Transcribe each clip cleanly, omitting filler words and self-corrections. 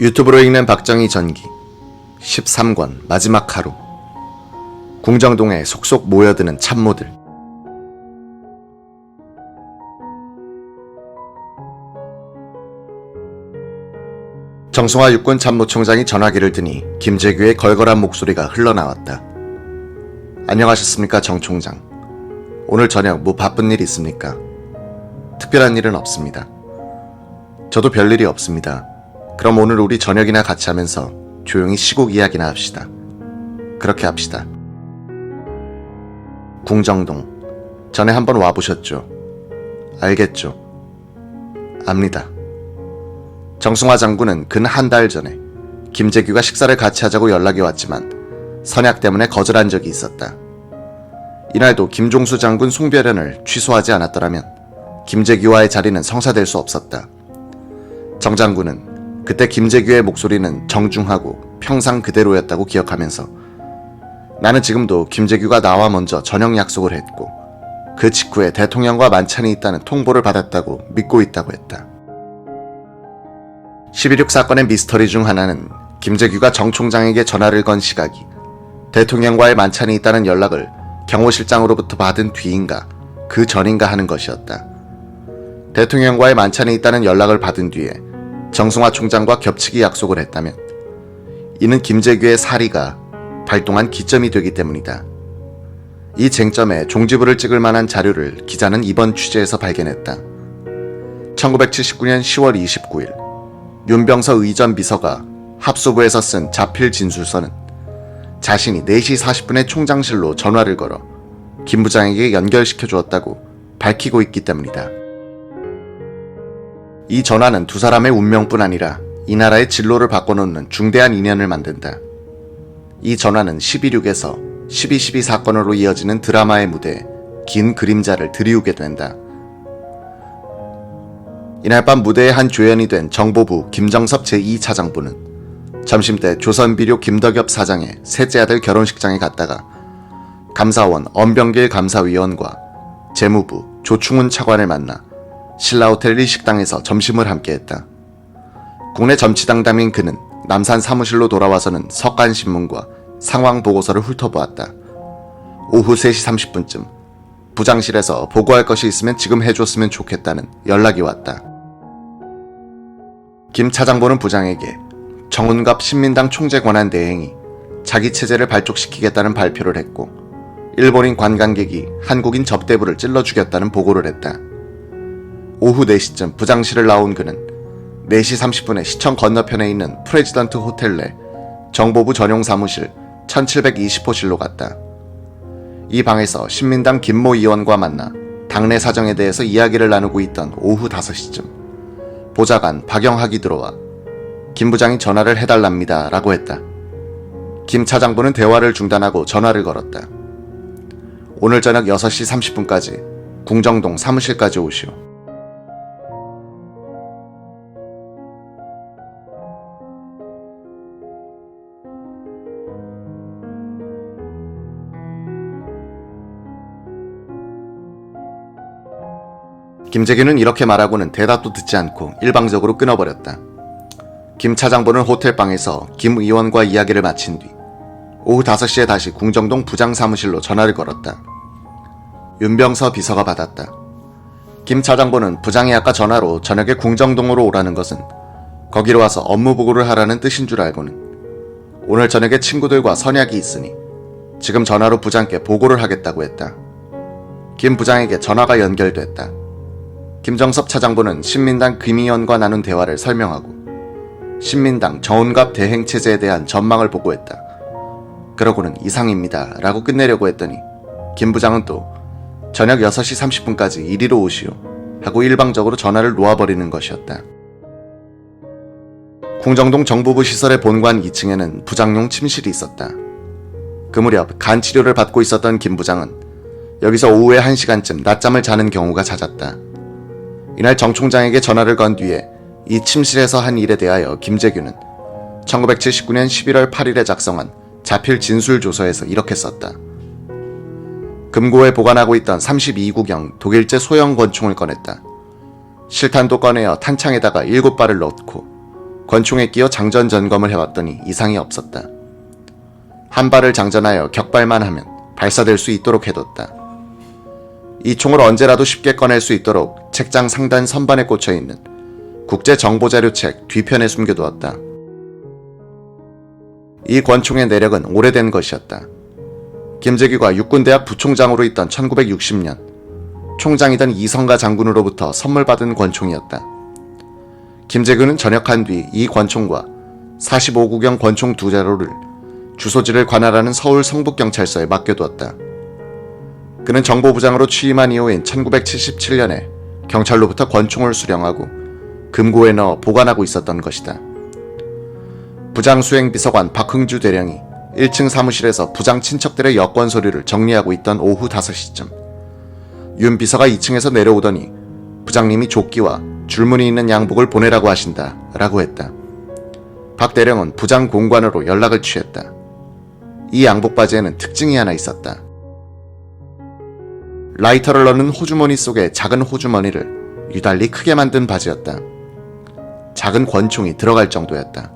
유튜브로 읽는 박정희 전기 13권 마지막 하루. 궁정동에 속속 모여드는 참모들. 정승화 육군 참모총장이 전화기를 드니 김재규의 걸걸한 목소리가 흘러나왔다. 안녕하셨습니까, 정 총장. 오늘 저녁 뭐 바쁜 일 있습니까? 특별한 일은 없습니다. 저도 별일이 없습니다. 그럼 오늘 우리 저녁이나 같이 하면서 조용히 시국 이야기나 합시다. 그렇게 합시다. 궁정동, 전에 한번 와보셨죠? 알겠죠? 압니다. 정승화 장군은 근 한 달 전에 김재규가 식사를 같이 하자고 연락이 왔지만 선약 때문에 거절한 적이 있었다. 이날도 김종수 장군 송별연을 취소하지 않았더라면 김재규와의 자리는 성사될 수 없었다. 정 장군은 그때 김재규의 목소리는 정중하고 평상 그대로였다고 기억하면서 나는 지금도 김재규가 나와 먼저 저녁 약속을 했고 그 직후에 대통령과 만찬이 있다는 통보를 받았다고 믿고 있다고 했다. 12.6 사건의 미스터리 중 하나는 김재규가 정 총장에게 전화를 건 시각이 대통령과의 만찬이 있다는 연락을 경호실장으로부터 받은 뒤인가 그 전인가 하는 것이었다. 대통령과의 만찬이 있다는 연락을 받은 뒤에 정승화 총장과 겹치기 약속을 했다면 이는 김재규의 사리가 발동한 기점이 되기 때문이다. 이 쟁점에 종지부를 찍을 만한 자료를 기자는 이번 취재에서 발견했다. 1979년 10월 29일 윤병서 의전 비서가 합수부에서 쓴 자필 진술서는 자신이 4시 40분에 총장실로 전화를 걸어 김 부장에게 연결시켜 주었다고 밝히고 있기 때문이다. 이 전화는 두 사람의 운명뿐 아니라 이 나라의 진로를 바꿔놓는 중대한 인연을 만든다. 이 전화는 12.6에서 12.12 사건으로 이어지는 드라마의 무대에 긴 그림자를 들이우게 된다. 이날 밤 무대의 한 조연이 된 정보부 김정섭 제2차장부는 점심때 조선비료 김덕엽 사장의 셋째 아들 결혼식장에 갔다가 감사원 엄병길 감사위원과 재무부 조충훈 차관을 만나 신라호텔 일식당에서 점심을 함께했다. 국내 정치당담인 그는 남산 사무실로 돌아와서는 석간신문과 상황보고서를 훑어보았다. 오후 3시 30분쯤 부장실에서 보고할 것이 있으면 지금 해줬으면 좋겠다는 연락이 왔다. 김 차장부는 부장에게 정운갑 신민당 총재 권한 대행이 자기 체제를 발족시키겠다는 발표를 했고 일본인 관광객이 한국인 접대부를 찔러 죽였다는 보고를 했다. 오후 4시쯤 부장실을 나온 그는 4시 30분에 시청 건너편에 있는 프레지던트 호텔 내 정보부 전용 사무실 1720호실로 갔다. 이 방에서 신민당 김모 의원과 만나 당내 사정에 대해서 이야기를 나누고 있던 오후 5시쯤 보좌관 박영학이 들어와 김 부장이 전화를 해달랍니다 라고 했다. 김 차장부는 대화를 중단하고 전화를 걸었다. 오늘 저녁 6시 30분까지 궁정동 사무실까지 오시오. 김재규는 이렇게 말하고는 대답도 듣지 않고 일방적으로 끊어버렸다. 김 차장부는 호텔방에서 김 의원과 이야기를 마친 뒤 오후 5시에 다시 궁정동 부장사무실로 전화를 걸었다. 윤병서 비서가 받았다. 김 차장부는 부장이 아까 전화로 저녁에 궁정동으로 오라는 것은 거기로 와서 업무 보고를 하라는 뜻인 줄 알고는 오늘 저녁에 친구들과 선약이 있으니 지금 전화로 부장께 보고를 하겠다고 했다. 김 부장에게 전화가 연결됐다. 김정섭 차장부는 신민당 김 의원과 나눈 대화를 설명하고 신민당 정운갑 대행체제에 대한 전망을 보고했다. 그러고는 이상입니다 라고 끝내려고 했더니 김 부장은 또 저녁 6시 30분까지 이리로 오시오 하고 일방적으로 전화를 놓아버리는 것이었다. 궁정동 정보부 시설의 본관 2층에는 부장용 침실이 있었다. 그 무렵 간 치료를 받고 있었던 김 부장은 여기서 오후에 1시간쯤 낮잠을 자는 경우가 잦았다. 이날 정 총장에게 전화를 건 뒤에 이 침실에서 한 일에 대하여 김재규는 1979년 11월 8일에 작성한 자필 진술조서에서 이렇게 썼다. 금고에 보관하고 있던 32구경 독일제 소형 권총을 꺼냈다. 실탄도 꺼내어 탄창에다가 7발을 넣고 권총에 끼어 장전 점검을 해봤더니 이상이 없었다. 한 발을 장전하여 격발만 하면 발사될 수 있도록 해뒀다. 이 총을 언제라도 쉽게 꺼낼 수 있도록 책장 상단 선반에 꽂혀있는 국제정보자료책 뒤편에 숨겨두었다. 이 권총의 내력은 오래된 것이었다. 김재규가 육군대학 부총장으로 있던 1960년 총장이던 이성가 장군으로부터 선물 받은 권총이었다. 김재규는 전역한 뒤 이 권총과 45구경 권총 2자루를 주소지를 관할하는 서울 성북경찰서에 맡겨두었다. 그는 정보부장으로 취임한 이후인 1977년에 경찰로부터 권총을 수령하고 금고에 넣어 보관하고 있었던 것이다. 부장수행비서관 박흥주 대령이 1층 사무실에서 부장 친척들의 여권 서류를 정리하고 있던 오후 5시쯤 윤 비서가 2층에서 내려오더니 부장님이 조끼와 줄무늬 있는 양복을 보내라고 하신다 라고 했다. 박 대령은 부장 공관으로 연락을 취했다. 이 양복 바지에는 특징이 하나 있었다. 라이터를 넣는 호주머니 속에 작은 호주머니를 유달리 크게 만든 바지였다. 작은 권총이 들어갈 정도였다.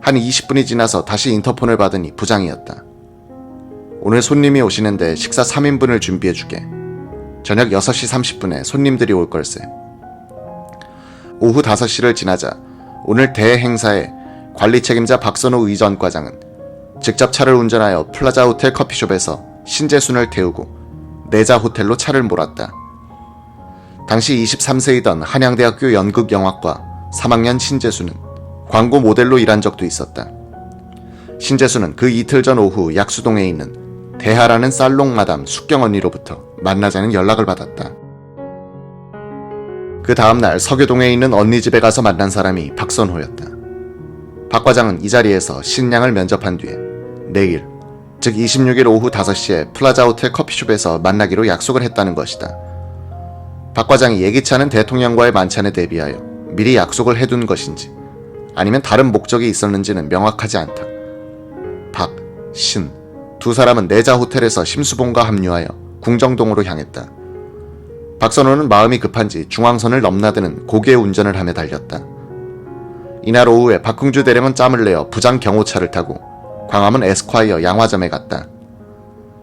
한 20분이 지나서 다시 인터폰을 받으니 부장이었다. 오늘 손님이 오시는데 식사 3인분을 준비해주게. 저녁 6시 30분에 손님들이 올 걸세. 오후 5시를 지나자 오늘 대행사에 관리 책임자 박선호 의전과장은 직접 차를 운전하여 플라자 호텔 커피숍에서 신재순을 태우고 내자 호텔로 차를 몰았다. 당시 23세이던 한양대학교 연극영화과 3학년 신재수는 광고 모델로 일한 적도 있었다. 신재수는 그 이틀 전 오후 약수동에 있는 대하라는 살롱 마담 숙경 언니로부터 만나자는 연락을 받았다. 그 다음날 서교동에 있는 언니 집에 가서 만난 사람이 박선호였다. 박 과장은 이 자리에서 신양을 면접한 뒤에 내일, 즉 26일 오후 5시에 플라자 호텔 커피숍에서 만나기로 약속을 했다는 것이다. 박 과장이 예기치 않은 대통령과의 만찬에 대비하여 미리 약속을 해둔 것인지 아니면 다른 목적이 있었는지는 명확하지 않다. 박, 신 두 사람은 내자 호텔에서 심수봉과 합류하여 궁정동으로 향했다. 박선호는 마음이 급한지 중앙선을 넘나드는 고개 운전을 하며 달렸다. 이날 오후에 박흥주 대령은 짬을 내어 부장 경호차를 타고 광화문 에스콰이어 양화점에 갔다.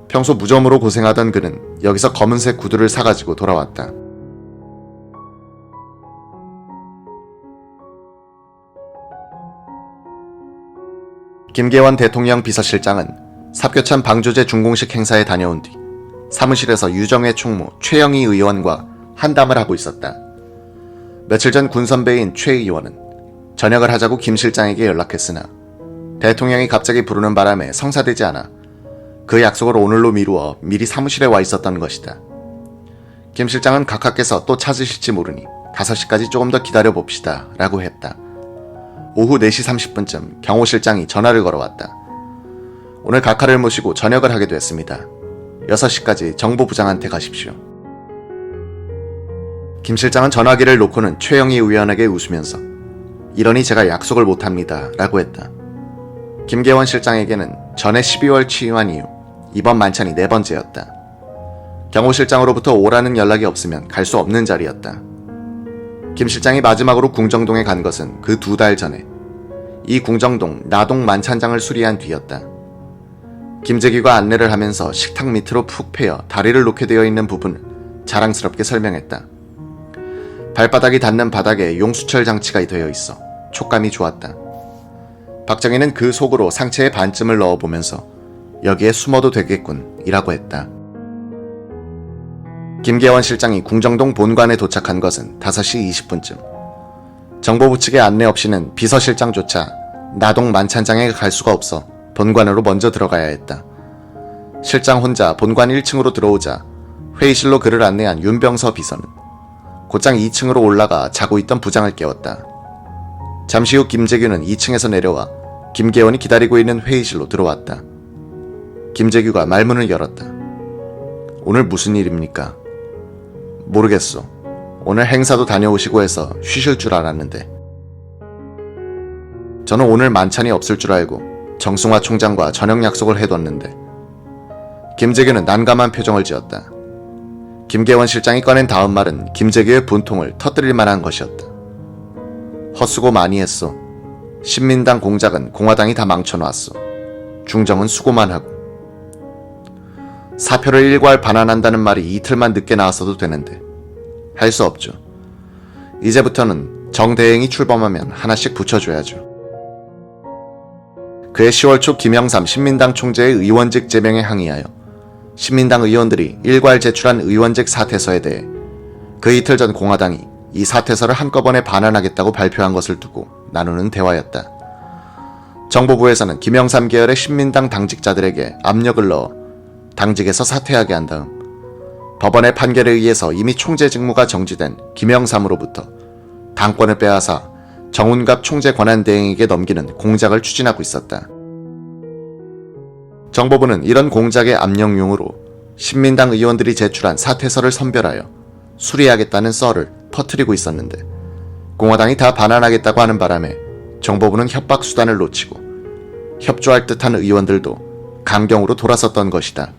평소 무좀으로 고생하던 그는 여기서 검은색 구두를 사가지고 돌아왔다. 김계원 대통령 비서실장은 삽교찬 방조제 중공식 행사에 다녀온 뒤 사무실에서 유정회 총무 최영희 의원과 한담을 하고 있었다. 며칠 전 군선배인 최 의원은 전역을 하자고 김 실장에게 연락했으나 대통령이 갑자기 부르는 바람에 성사되지 않아 그 약속을 오늘로 미루어 미리 사무실에 와 있었던 것이다. 김 실장은 각하께서 또 찾으실지 모르니 5시까지 조금 더 기다려봅시다 라고 했다. 오후 4시 30분쯤 경호 실장이 전화를 걸어왔다. 오늘 각하를 모시고 전역을 하게 됐습니다. 6시까지 정보부장한테 가십시오. 김 실장은 전화기를 놓고는 최영희 의원에게 웃으면서 이러니 제가 약속을 못합니다 라고 했다. 김계원 실장에게는 전해 12월 취임한 이후 이번 만찬이 4번째였다. 경호 실장으로부터 오라는 연락이 없으면 갈 수 없는 자리였다. 김 실장이 마지막으로 궁정동에 간 것은 그 2달 전에 이 궁정동 나동 만찬장을 수리한 뒤였다. 김재규가 안내를 하면서 식탁 밑으로 푹 패여 다리를 놓게 되어 있는 부분을 자랑스럽게 설명했다. 발바닥이 닿는 바닥에 용수철 장치가 되어 있어 촉감이 좋았다. 박정희는 그 속으로 상체의 반쯤을 넣어보면서 여기에 숨어도 되겠군 이라고 했다. 김계원 실장이 궁정동 본관에 도착한 것은 5시 20분쯤. 정보부 측의 안내 없이는 비서실장조차 나동 만찬장에 갈 수가 없어 본관으로 먼저 들어가야 했다. 실장 혼자 본관 1층으로 들어오자 회의실로 그를 안내한 윤병서 비서는 곧장 2층으로 올라가 자고 있던 부장을 깨웠다. 잠시 후 김재규는 2층에서 내려와 김계원이 기다리고 있는 회의실로 들어왔다. 김재규가 말문을 열었다. 오늘 무슨 일입니까? 모르겠소. 오늘 행사도 다녀오시고 해서 쉬실 줄 알았는데. 저는 오늘 만찬이 없을 줄 알고 정승화 총장과 저녁 약속을 해뒀는데. 김재규는 난감한 표정을 지었다. 김계원 실장이 꺼낸 다음 말은 김재규의 분통을 터뜨릴 만한 것이었다. 헛수고 많이 했어. 신민당 공작은 공화당이 다 망쳐놨어. 중정은 수고만 하고. 사표를 일괄 반환한다는 말이 이틀만 늦게 나왔어도 되는데 할 수 없죠. 이제부터는 정대행이 출범하면 하나씩 붙여줘야죠. 그해 10월 초 김영삼 신민당 총재의 의원직 제명에 항의하여 신민당 의원들이 일괄 제출한 의원직 사퇴서에 대해 그 이틀 전 공화당이 이 사퇴서를 한꺼번에 반환하겠다고 발표한 것을 두고 나누는 대화였다. 정보부에서는 김영삼 계열의 신민당 당직자들에게 압력을 넣어 당직에서 사퇴하게 한 다음 법원의 판결에 의해서 이미 총재 직무가 정지된 김영삼으로부터 당권을 빼앗아 정운갑 총재 권한대행에게 넘기는 공작을 추진하고 있었다. 정보부는 이런 공작의 압력용으로 신민당 의원들이 제출한 사퇴서를 선별하여 수리하겠다는 썰을 퍼뜨리고 있었는데 공화당이 다 반환하겠다고 하는 바람에 정보부는 협박 수단을 놓치고 협조할 듯한 의원들도 강경으로 돌아섰던 것이다.